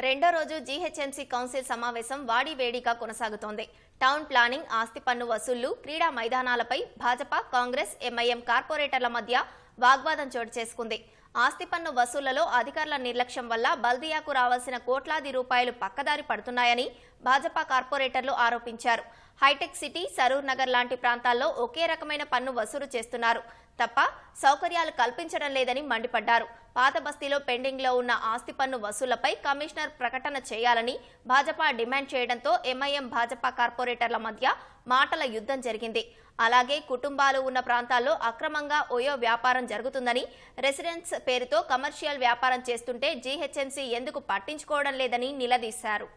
రెండో రోజు GHMC council సమావేశం వాడివేడిగా కొనసాగుతోంది. టౌన్ ప్లానింగ్, ఆస్తి పన్ను వసూళ్లు, క్రీడా మైదానాలపై భాజపా, కాంగ్రెస్, ఎంఐఎం కార్పొరేటర్ల మధ్య వాగ్వాదం చోటు చేసుకుంది. ఆస్తి పన్ను వసూళ్లలో అధికారుల నిర్లక్ష్యం వల్ల బల్దియాకు రావాల్సిన కోట్లాది రూపాయలు పక్కదారి పడుతున్నాయని భాజపా కార్పొరేటర్లు ఆరోపించారు. హైటెక్ సిటీ, సరూర్ నగర్ లాంటి ప్రాంతాల్లో ఒకే రకమైన పన్ను వసూలు చేస్తున్నారు తప్ప సౌకర్యాలు కల్పించడం లేదని మండిపడ్డారు. పాత బస్తీలో పెండింగ్ లో ఉన్న ఆస్తి పన్ను వసూళ్లపై కమిషనర్ ప్రకటన చేయాలని భాజపా డిమాండ్ చేయడంతో ఎంఐఎం భాజపా కార్పొరేటర్ల మధ్య మాటల యుద్ధం జరిగింది. అలాగే కుటుంబాలు ఉన్న ప్రాంతాల్లో అక్రమంగా ఓయో వ్యాపారం జరుగుతుందని, రెసిడెన్స్ పేరుతో కమర్షియల్ వ్యాపారం చేస్తుంటే జీహెచ్ఎంసీ ఎందుకు పట్టించుకోవడం లేదని నిలదీశారు.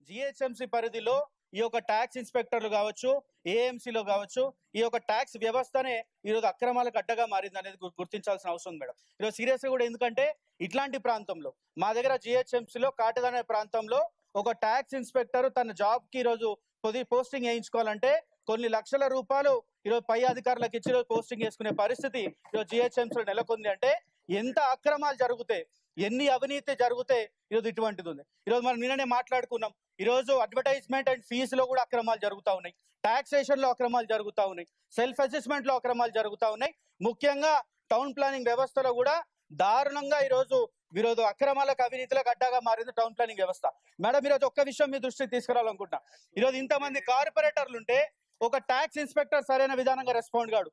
జిహెచ్ఎంసీ పరిధిలో ఈ యొక్క ట్యాక్స్ ఇన్స్పెక్టర్లు కావచ్చు, ఏఎంసీలో కావచ్చు, ఈ యొక్క ట్యాక్స్ వ్యవస్థనే ఈరోజు అక్రమాలకు అడ్డగా మారింది అనేది గుర్తించాల్సిన అవసరం ఉంది మేడం. ఈరోజు సీరియస్గా కూడా ఎందుకంటే ఇట్లాంటి ప్రాంతంలో మా దగ్గర జిహెచ్ఎంసీలో కాటదానే ప్రాంతంలో ఒక ట్యాక్స్ ఇన్స్పెక్టర్ తన జాబ్ కి ఈరోజు పోస్టింగ్ వేయించుకోవాలంటే కొన్ని లక్షల రూపాయలు ఈరోజు పై అధికారులకు ఇచ్చి పోస్టింగ్ వేసుకునే పరిస్థితి ఈరోజు జిహెచ్ఎంసీలో నెలకొంది. అంటే ఎంత అక్రమాలు జరుగుతాయి, ఎన్ని అవినీతి జరిగితే ఈరోజు ఇటువంటిది ఉంది. ఈరోజు మనం నిన్ననే మాట్లాడుకున్నాం. ఈరోజు అడ్వర్టైజ్మెంట్ అండ్ ఫీజులో కూడా అక్రమాలు జరుగుతూ ఉన్నాయి, టాక్సేషన్ లో అక్రమాలు జరుగుతూ ఉన్నాయి, సెల్ఫ్ అసెస్మెంట్ లో అక్రమాలు జరుగుతూ ఉన్నాయి. ముఖ్యంగా టౌన్ ప్లానింగ్ వ్యవస్థలో కూడా దారుణంగా ఈరోజు అక్రమాలకు, అవినీతులకు అడ్డాగా మారింది టౌన్ ప్లానింగ్ వ్యవస్థ. మేడం, ఈరోజు ఒక్క విషయం మీ దృష్టికి తీసుకురావాలనుకుంటున్నా. ఈరోజు ఇంతమంది కార్పొరేటర్లు ఉంటే ఒక ట్యాక్స్ ఇన్స్పెక్టర్ సరైన విధానంగా రెస్పాండ్ కాడు.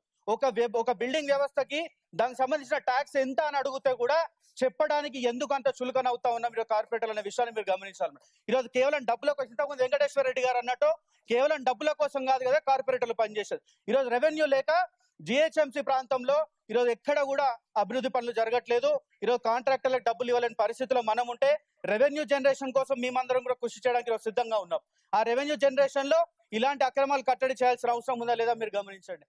ఒక బిల్డింగ్ వ్యవస్థకి దానికి సంబంధించిన ట్యాక్స్ ఎంత అని అడిగితే కూడా చెప్పడానికి ఎందుకు అంత చులకన అవుతా ఉన్నా మీరు కార్పొరేటర్లు అనే విషయాన్ని మీరు గమనించాలి. ఈరోజు కేవలం డబ్బుల కోసం, ఇంతకుముందు వెంకటేశ్వర రెడ్డి గారు అన్నట్టు కేవలం డబ్బుల కోసం కాదు కదా కార్పొరేటర్లు పనిచేసేది. ఈరోజు రెవెన్యూ లేక జిహెచ్ఎంసీ ప్రాంతంలో ఈరోజు ఎక్కడ కూడా అభివృద్ధి పనులు జరగట్లేదు. ఈరోజు కాంట్రాక్టర్లకు డబ్బులు ఇవ్వాలని పరిస్థితిలో మనం ఉంటే రెవెన్యూ జనరేషన్ కోసం మేమందరం కూడా కృషి చేయడానికి సిద్ధంగా ఉన్నాం. ఆ రెవెన్యూ జనరేషన్ లో ఇలాంటి అక్రమాలు కట్టడి చేయాల్సిన అవసరం ఉందా లేదా మీరు గమనించండి.